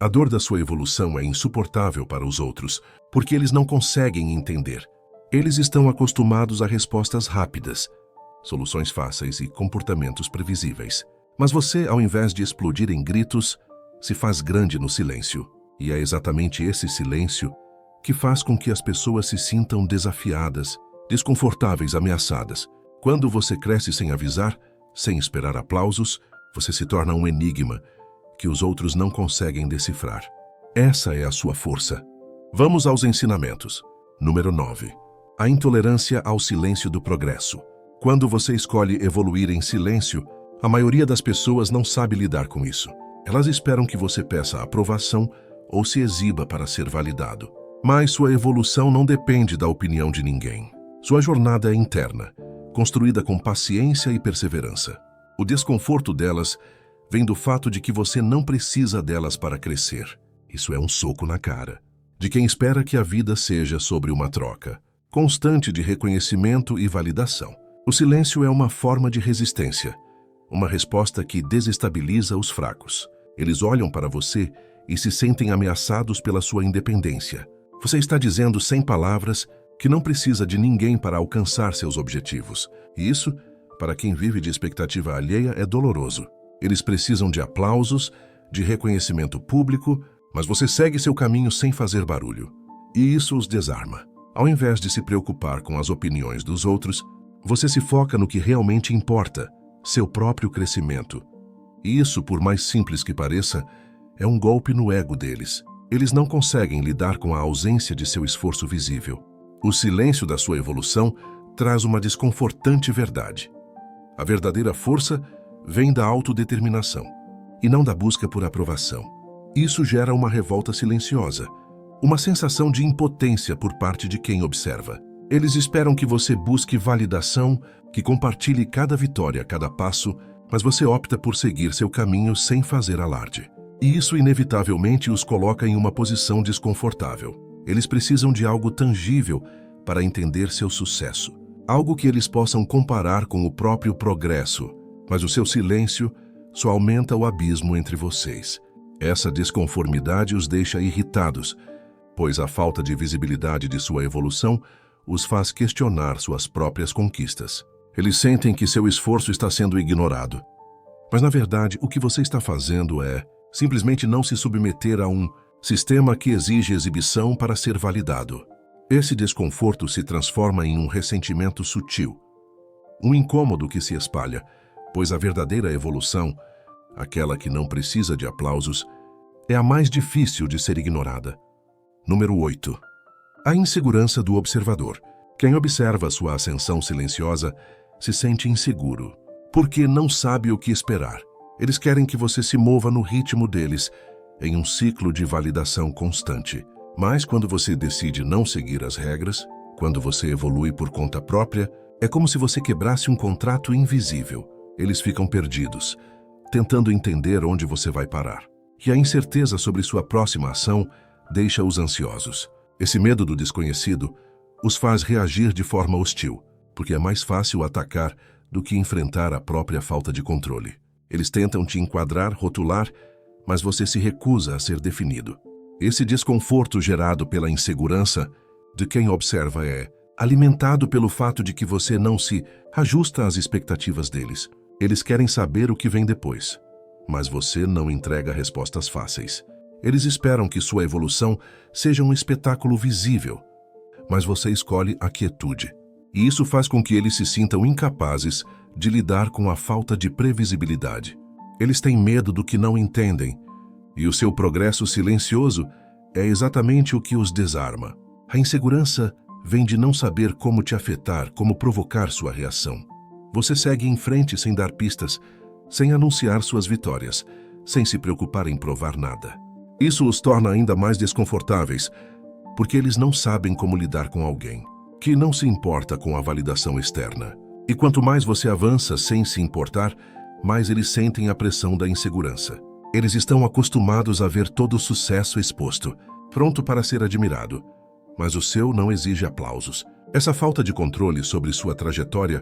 A dor da sua evolução é insuportável para os outros, porque eles não conseguem entender. Eles estão acostumados a respostas rápidas, soluções fáceis e comportamentos previsíveis. Mas você, ao invés de explodir em gritos, se faz grande no silêncio. E é exatamente esse silêncio que faz com que as pessoas se sintam desafiadas, desconfortáveis, ameaçadas. Quando você cresce sem avisar, sem esperar aplausos, você se torna um enigma que os outros não conseguem decifrar. Essa é a sua força. Vamos aos ensinamentos. Número 9. A intolerância ao silêncio do progresso. Quando você escolhe evoluir em silêncio, a maioria das pessoas não sabe lidar com isso. Elas esperam que você peça aprovação ou se exiba para ser validado. Mas sua evolução não depende da opinião de ninguém. Sua jornada é interna, construída com paciência e perseverança. O desconforto delas vem do fato de que você não precisa delas para crescer. Isso é um soco na cara de quem espera que a vida seja sobre uma troca constante de reconhecimento e validação. O silêncio é uma forma de resistência, uma resposta que desestabiliza os fracos. Eles olham para você e se sentem ameaçados pela sua independência. Você está dizendo sem palavras que não precisa de ninguém para alcançar seus objetivos. E isso, para quem vive de expectativa alheia, é doloroso. Eles precisam de aplausos, de reconhecimento público, mas você segue seu caminho sem fazer barulho. E isso os desarma. Ao invés de se preocupar com as opiniões dos outros, você se foca no que realmente importa, seu próprio crescimento. E isso, por mais simples que pareça, é um golpe no ego deles. Eles não conseguem lidar com a ausência de seu esforço visível. O silêncio da sua evolução traz uma desconfortante verdade. A verdadeira força vem da autodeterminação e não da busca por aprovação. Isso gera uma revolta silenciosa, uma sensação de impotência por parte de quem observa. Eles esperam que você busque validação, que compartilhe cada vitória, cada passo, mas você opta por seguir seu caminho sem fazer alarde. E isso inevitavelmente os coloca em uma posição desconfortável. Eles precisam de algo tangível para entender seu sucesso, algo que eles possam comparar com o próprio progresso, mas o seu silêncio só aumenta o abismo entre vocês. Essa desconformidade os deixa irritados, pois a falta de visibilidade de sua evolução os faz questionar suas próprias conquistas. Eles sentem que seu esforço está sendo ignorado. Mas, na verdade, o que você está fazendo é simplesmente não se submeter a um sistema que exige exibição para ser validado. Esse desconforto se transforma em um ressentimento sutil, um incômodo que se espalha, pois a verdadeira evolução, aquela que não precisa de aplausos, é a mais difícil de ser ignorada. Número 8. A insegurança do observador. Quem observa sua ascensão silenciosa se sente inseguro, porque não sabe o que esperar. Eles querem que você se mova no ritmo deles, em um ciclo de validação constante. Mas quando você decide não seguir as regras, quando você evolui por conta própria, é como se você quebrasse um contrato invisível. Eles ficam perdidos, tentando entender onde você vai parar. E a incerteza sobre sua próxima ação deixa-os ansiosos. Esse medo do desconhecido os faz reagir de forma hostil, porque é mais fácil atacar do que enfrentar a própria falta de controle. Eles tentam te enquadrar, rotular, mas você se recusa a ser definido. Esse desconforto gerado pela insegurança de quem observa é alimentado pelo fato de que você não se ajusta às expectativas deles. Eles querem saber o que vem depois, mas você não entrega respostas fáceis. Eles esperam que sua evolução seja um espetáculo visível, mas você escolhe a quietude. E isso faz com que eles se sintam incapazes de lidar com a falta de previsibilidade. Eles têm medo do que não entendem, e o seu progresso silencioso é exatamente o que os desarma. A insegurança vem de não saber como te afetar, como provocar sua reação. Você segue em frente sem dar pistas, sem anunciar suas vitórias, sem se preocupar em provar nada. Isso os torna ainda mais desconfortáveis, porque eles não sabem como lidar com alguém que não se importa com a validação externa. E quanto mais você avança sem se importar, mais eles sentem a pressão da insegurança. Eles estão acostumados a ver todo o sucesso exposto, pronto para ser admirado, mas o seu não exige aplausos. Essa falta de controle sobre sua trajetória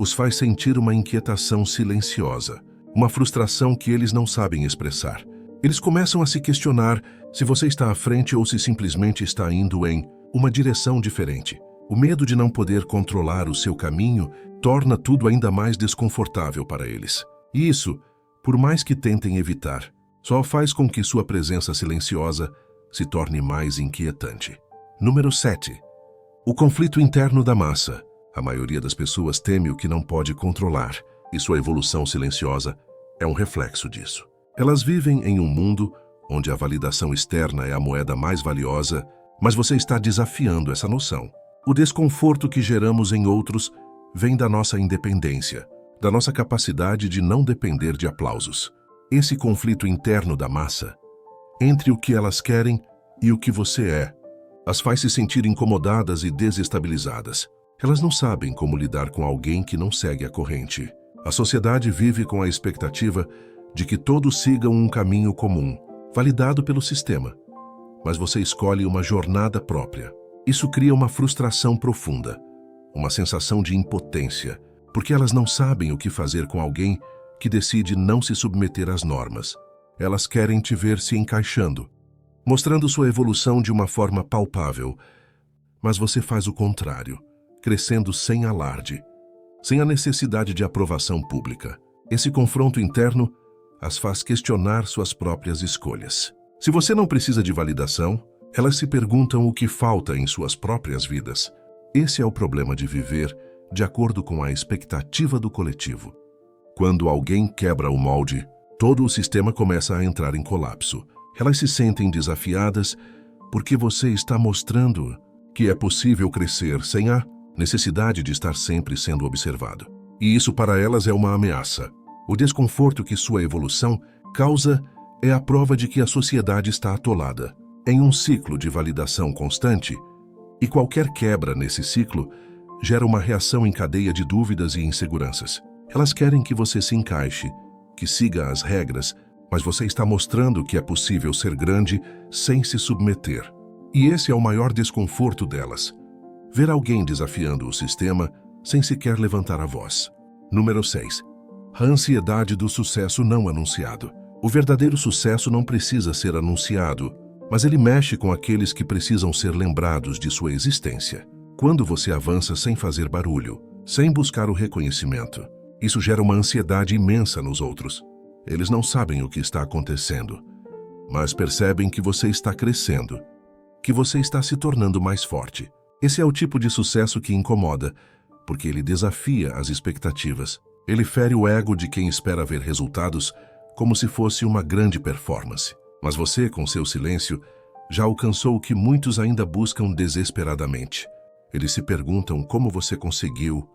os faz sentir uma inquietação silenciosa, uma frustração que eles não sabem expressar. Eles começam a se questionar se você está à frente ou se simplesmente está indo em uma direção diferente. O medo de não poder controlar o seu caminho torna tudo ainda mais desconfortável para eles. E isso, por mais que tentem evitar, só faz com que sua presença silenciosa se torne mais inquietante. Número 7. O conflito interno da massa. A maioria das pessoas teme o que não pode controlar, e sua evolução silenciosa é um reflexo disso. Elas vivem em um mundo onde a validação externa é a moeda mais valiosa, mas você está desafiando essa noção. O desconforto que geramos em outros vem da nossa independência, da nossa capacidade de não depender de aplausos. Esse conflito interno da massa, entre o que elas querem e o que você é, as faz se sentir incomodadas e desestabilizadas. Elas não sabem como lidar com alguém que não segue a corrente. A sociedade vive com a expectativa de que todos sigam um caminho comum, validado pelo sistema. Mas você escolhe uma jornada própria. Isso cria uma frustração profunda, uma sensação de impotência, porque elas não sabem o que fazer com alguém que decide não se submeter às normas. Elas querem te ver se encaixando, mostrando sua evolução de uma forma palpável. Mas você faz o contrário, crescendo sem alarde, sem a necessidade de aprovação pública. Esse confronto interno as faz questionar suas próprias escolhas. Se você não precisa de validação, elas se perguntam o que falta em suas próprias vidas. Esse é o problema de viver de acordo com a expectativa do coletivo. Quando alguém quebra o molde, todo o sistema começa a entrar em colapso. Elas se sentem desafiadas porque você está mostrando que é possível crescer sem a necessidade de estar sempre sendo observado. E isso para elas é uma ameaça. O desconforto que sua evolução causa é a prova de que a sociedade está atolada em um ciclo de validação constante, e qualquer quebra nesse ciclo gera uma reação em cadeia de dúvidas e inseguranças. Elas querem que você se encaixe, que siga as regras, mas você está mostrando que é possível ser grande sem se submeter. E esse é o maior desconforto delas. Ver alguém desafiando o sistema sem sequer levantar a voz. Número 6. A ansiedade do sucesso não anunciado. O verdadeiro sucesso não precisa ser anunciado, mas ele mexe com aqueles que precisam ser lembrados de sua existência. Quando você avança sem fazer barulho, sem buscar o reconhecimento, isso gera uma ansiedade imensa nos outros. Eles não sabem o que está acontecendo, mas percebem que você está crescendo, que você está se tornando mais forte. Esse é o tipo de sucesso que incomoda, porque ele desafia as expectativas. Ele fere o ego de quem espera ver resultados como se fosse uma grande performance. Mas você, com seu silêncio, já alcançou o que muitos ainda buscam desesperadamente. Eles se perguntam como você conseguiu,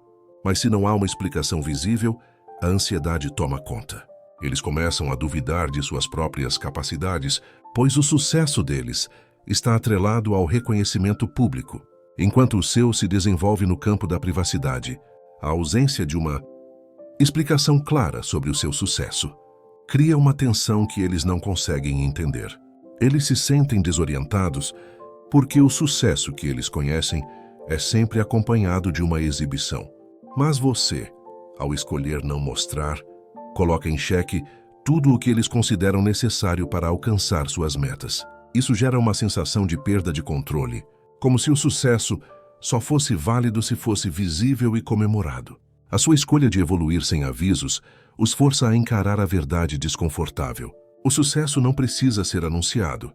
mas se não há uma explicação visível, a ansiedade toma conta. Eles começam a duvidar de suas próprias capacidades, pois o sucesso deles está atrelado ao reconhecimento público, enquanto o seu se desenvolve no campo da privacidade. A ausência de uma explicação clara sobre o seu sucesso cria uma tensão que eles não conseguem entender. Eles se sentem desorientados porque o sucesso que eles conhecem é sempre acompanhado de uma exibição. Mas você, ao escolher não mostrar, coloca em xeque tudo o que eles consideram necessário para alcançar suas metas. Isso gera uma sensação de perda de controle, como se o sucesso só fosse válido se fosse visível e comemorado. A sua escolha de evoluir sem avisos os força a encarar a verdade desconfortável. O sucesso não precisa ser anunciado,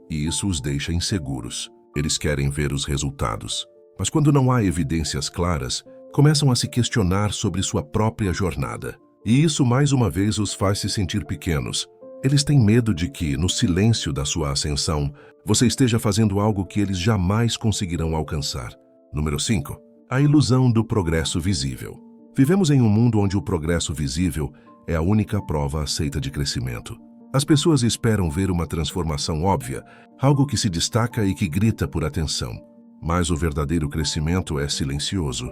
e isso os deixa inseguros. Eles querem ver os resultados, mas quando não há evidências claras, começam a se questionar sobre sua própria jornada. E isso mais uma vez os faz se sentir pequenos. Eles têm medo de que, no silêncio da sua ascensão, você esteja fazendo algo que eles jamais conseguirão alcançar. Número 5. A ilusão do progresso visível. Vivemos em um mundo onde o progresso visível é a única prova aceita de crescimento. As pessoas esperam ver uma transformação óbvia, algo que se destaca e que grita por atenção. Mas o verdadeiro crescimento é silencioso,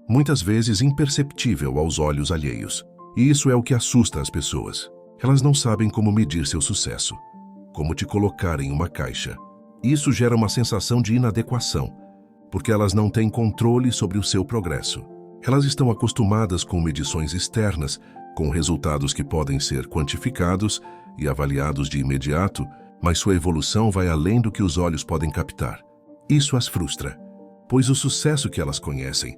muitas vezes imperceptível aos olhos alheios. E isso é o que assusta as pessoas. Elas não sabem como medir seu sucesso, como te colocar em uma caixa. Isso gera uma sensação de inadequação, porque elas não têm controle sobre o seu progresso. Elas estão acostumadas com medições externas, com resultados que podem ser quantificados e avaliados de imediato, mas sua evolução vai além do que os olhos podem captar. Isso as frustra, pois o sucesso que elas conhecem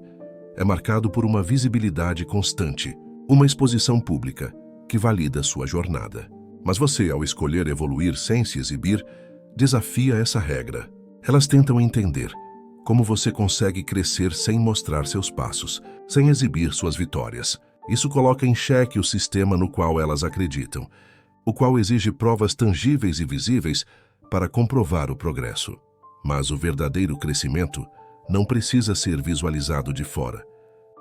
é marcado por uma visibilidade constante, uma exposição pública que valida sua jornada. Mas você, ao escolher evoluir sem se exibir, desafia essa regra. Elas tentam entender como você consegue crescer sem mostrar seus passos, sem exibir suas vitórias. Isso coloca em xeque o sistema no qual elas acreditam, o qual exige provas tangíveis e visíveis para comprovar o progresso. Mas o verdadeiro crescimento não precisa ser visualizado de fora.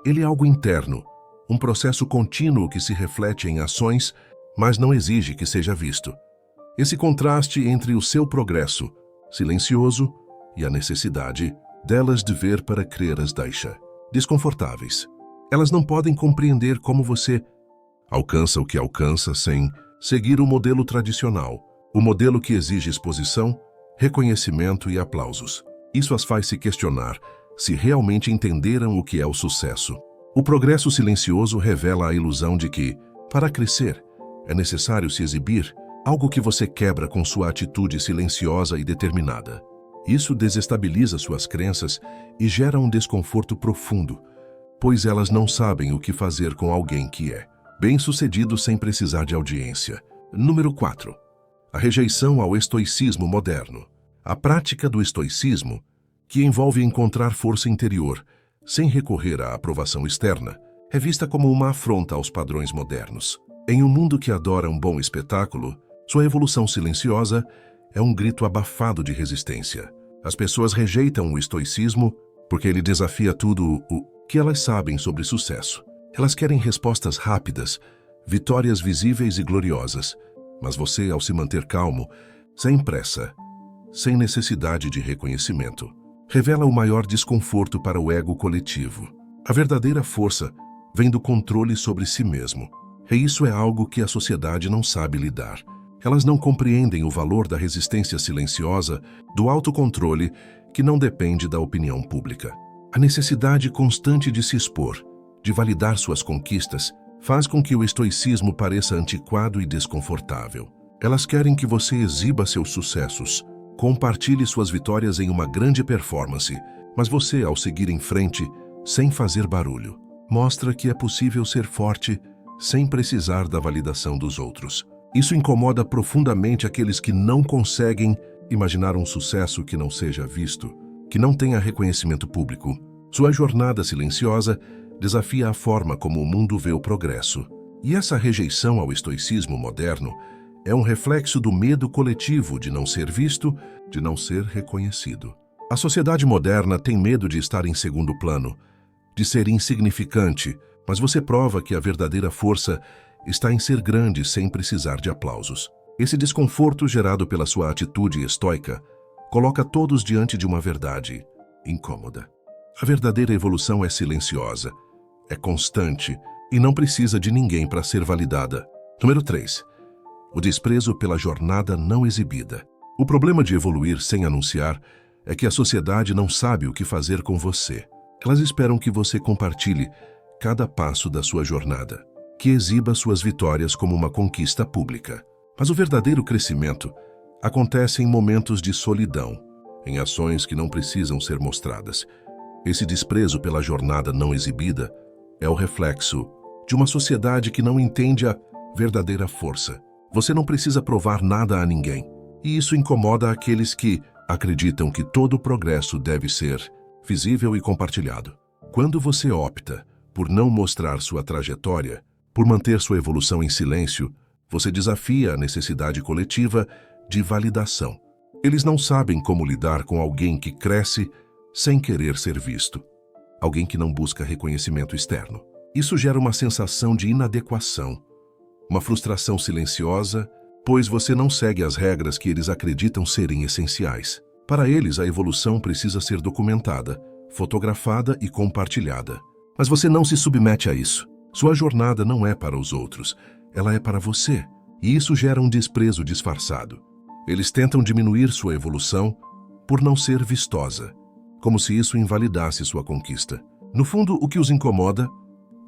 Ele é algo interno, um processo contínuo que se reflete em ações, mas não exige que seja visto. Esse contraste entre o seu progresso, silencioso, e a necessidade delas de ver para crer as deixa desconfortáveis. Elas não podem compreender como você alcança o que alcança sem seguir o modelo tradicional, o modelo que exige exposição, reconhecimento e aplausos. Isso as faz se questionar se realmente entenderam o que é o sucesso. O progresso silencioso revela a ilusão de que, para crescer, é necessário se exibir, algo que você quebra com sua atitude silenciosa e determinada. Isso desestabiliza suas crenças e gera um desconforto profundo, pois elas não sabem o que fazer com alguém que é bem-sucedido sem precisar de audiência. Número 4. A rejeição ao estoicismo moderno. A prática do estoicismo, que envolve encontrar força interior, sem recorrer à aprovação externa, é vista como uma afronta aos padrões modernos. Em um mundo que adora um bom espetáculo, sua evolução silenciosa é um grito abafado de resistência. As pessoas rejeitam o estoicismo porque ele desafia tudo o que elas sabem sobre sucesso. Elas querem respostas rápidas, vitórias visíveis e gloriosas, mas você, ao se manter calmo, sem pressa, sem necessidade de reconhecimento, revela o maior desconforto para o ego coletivo. A verdadeira força vem do controle sobre si mesmo, e isso é algo que a sociedade não sabe lidar. Elas não compreendem o valor da resistência silenciosa, do autocontrole que não depende da opinião pública. A necessidade constante de se expor, de validar suas conquistas, faz com que o estoicismo pareça antiquado e desconfortável. Elas querem que você exiba seus sucessos, compartilhe suas vitórias em uma grande performance, mas você, ao seguir em frente, sem fazer barulho, mostra que é possível ser forte sem precisar da validação dos outros. Isso incomoda profundamente aqueles que não conseguem imaginar um sucesso que não seja visto, que não tenha reconhecimento público. Sua jornada silenciosa desafia a forma como o mundo vê o progresso. E essa rejeição ao estoicismo moderno é um reflexo do medo coletivo de não ser visto, de não ser reconhecido. A sociedade moderna tem medo de estar em segundo plano, de ser insignificante, mas você prova que a verdadeira força está em ser grande sem precisar de aplausos. Esse desconforto gerado pela sua atitude estoica coloca todos diante de uma verdade incômoda. A verdadeira evolução é silenciosa, é constante e não precisa de ninguém para ser validada. Número 3. O desprezo pela jornada não exibida. O problema de evoluir sem anunciar é que a sociedade não sabe o que fazer com você. Elas esperam que você compartilhe cada passo da sua jornada, que exiba suas vitórias como uma conquista pública. Mas o verdadeiro crescimento acontece em momentos de solidão, em ações que não precisam ser mostradas. Esse desprezo pela jornada não exibida é o reflexo de uma sociedade que não entende a verdadeira força. Você não precisa provar nada a ninguém, e isso incomoda aqueles que acreditam que todo o progresso deve ser visível e compartilhado. Quando você opta por não mostrar sua trajetória, por manter sua evolução em silêncio, você desafia a necessidade coletiva de validação. Eles não sabem como lidar com alguém que cresce sem querer ser visto, alguém que não busca reconhecimento externo. Isso gera uma sensação de inadequação, uma frustração silenciosa, pois você não segue as regras que eles acreditam serem essenciais. Para eles, a evolução precisa ser documentada, fotografada e compartilhada. Mas você não se submete a isso. Sua jornada não é para os outros, ela é para você. E isso gera um desprezo disfarçado. Eles tentam diminuir sua evolução por não ser vistosa, como se isso invalidasse sua conquista. No fundo, o que os incomoda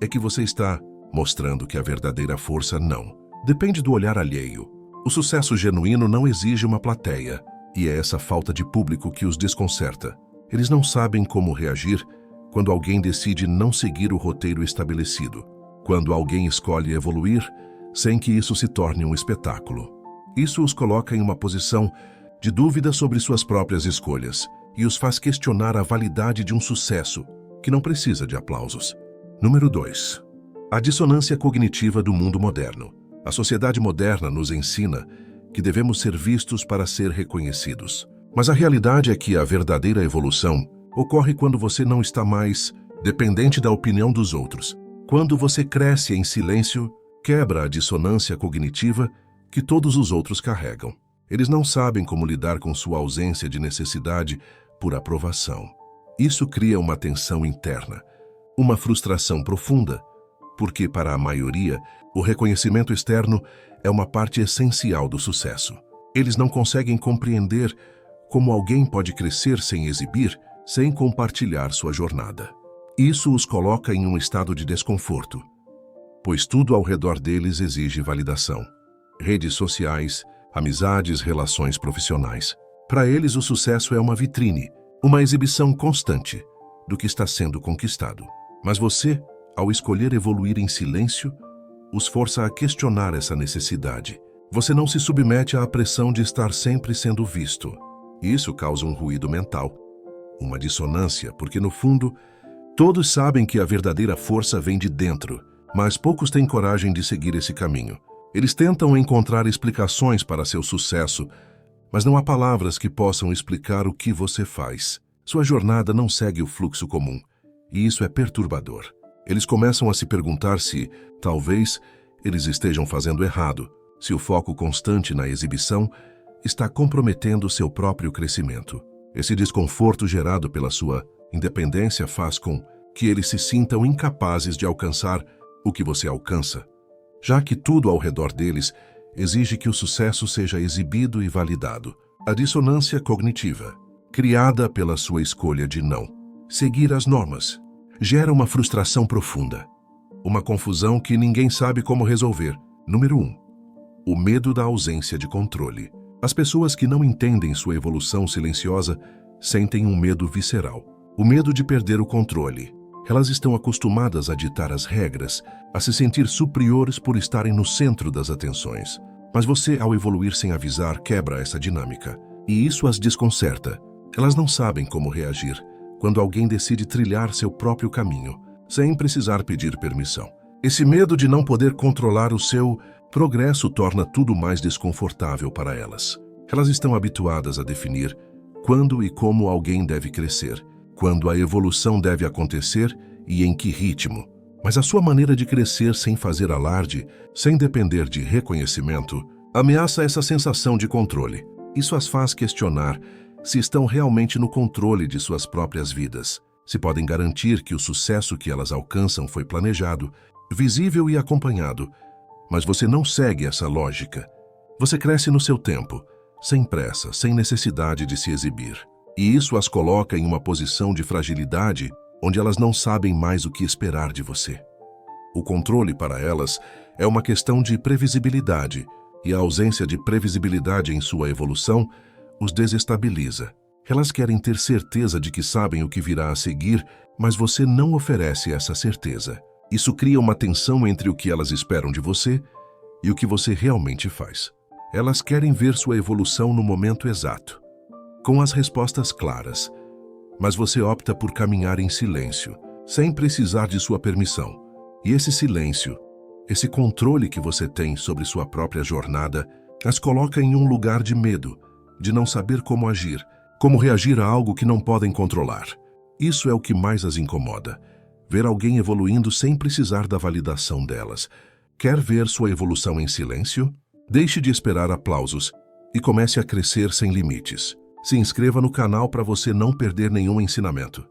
é que você está mostrando que a verdadeira força não depende do olhar alheio, O sucesso genuíno não exige uma plateia, e é essa falta de público que os desconcerta. Eles não sabem como reagir quando alguém decide não seguir o roteiro estabelecido, quando alguém escolhe evoluir sem que isso se torne um espetáculo. Isso os coloca em uma posição de dúvida sobre suas próprias escolhas e os faz questionar a validade de um sucesso que não precisa de aplausos. Número 2. A dissonância cognitiva do mundo moderno. A sociedade moderna nos ensina que devemos ser vistos para ser reconhecidos. Mas a realidade é que a verdadeira evolução ocorre quando você não está mais dependente da opinião dos outros. Quando você cresce em silêncio, quebra a dissonância cognitiva que todos os outros carregam. Eles não sabem como lidar com sua ausência de necessidade por aprovação. Isso cria uma tensão interna, uma frustração profunda, porque para a maioria, o reconhecimento externo é uma parte essencial do sucesso. Eles não conseguem compreender como alguém pode crescer sem exibir, sem compartilhar sua jornada. Isso os coloca em um estado de desconforto, pois tudo ao redor deles exige validação. Redes sociais, amizades, relações profissionais. Para eles, o sucesso é uma vitrine, uma exibição constante do que está sendo conquistado. Mas você, ao escolher evoluir em silêncio, os força a questionar essa necessidade. Você não se submete à pressão de estar sempre sendo visto. Isso causa um ruído mental, uma dissonância, porque no fundo, todos sabem que a verdadeira força vem de dentro, mas poucos têm coragem de seguir esse caminho. Eles tentam encontrar explicações para seu sucesso, mas não há palavras que possam explicar o que você faz. Sua jornada não segue o fluxo comum, e isso é perturbador. Eles começam a se perguntar se, talvez, eles estejam fazendo errado, se o foco constante na exibição está comprometendo seu próprio crescimento. Esse desconforto gerado pela sua independência faz com que eles se sintam incapazes de alcançar o que você alcança, já que tudo ao redor deles exige que o sucesso seja exibido e validado. A dissonância cognitiva, criada pela sua escolha de não seguir as normas, gera uma frustração profunda, uma confusão que ninguém sabe como resolver. Número 1. O medo da ausência de controle. As pessoas que não entendem sua evolução silenciosa sentem um medo visceral, o medo de perder o controle. Elas estão acostumadas a ditar as regras, a se sentir superiores por estarem no centro das atenções. Mas você, ao evoluir sem avisar, quebra essa dinâmica. E isso as desconcerta. Elas não sabem como reagir quando alguém decide trilhar seu próprio caminho, sem precisar pedir permissão. Esse medo de não poder controlar o seu progresso torna tudo mais desconfortável para elas. Elas estão habituadas a definir quando e como alguém deve crescer, quando a evolução deve acontecer e em que ritmo. Mas a sua maneira de crescer sem fazer alarde, sem depender de reconhecimento, ameaça essa sensação de controle. Isso as faz questionar se estão realmente no controle de suas próprias vidas, se podem garantir que o sucesso que elas alcançam foi planejado, visível e acompanhado. Mas você não segue essa lógica. Você cresce no seu tempo, sem pressa, sem necessidade de se exibir. E isso as coloca em uma posição de fragilidade onde elas não sabem mais o que esperar de você. O controle para elas é uma questão de previsibilidade, e a ausência de previsibilidade em sua evolução os desestabiliza. Elas querem ter certeza de que sabem o que virá a seguir, mas você não oferece essa certeza. Isso cria uma tensão entre o que elas esperam de você e o que você realmente faz. Elas querem ver sua evolução no momento exato, com as respostas claras, mas você opta por caminhar em silêncio, sem precisar de sua permissão. E esse silêncio, esse controle que você tem sobre sua própria jornada, as coloca em um lugar de medo, de não saber como agir, como reagir a algo que não podem controlar. Isso é o que mais as incomoda. Ver alguém evoluindo sem precisar da validação delas. Quer ver sua evolução em silêncio? Deixe de esperar aplausos e comece a crescer sem limites. Se inscreva no canal para você não perder nenhum ensinamento.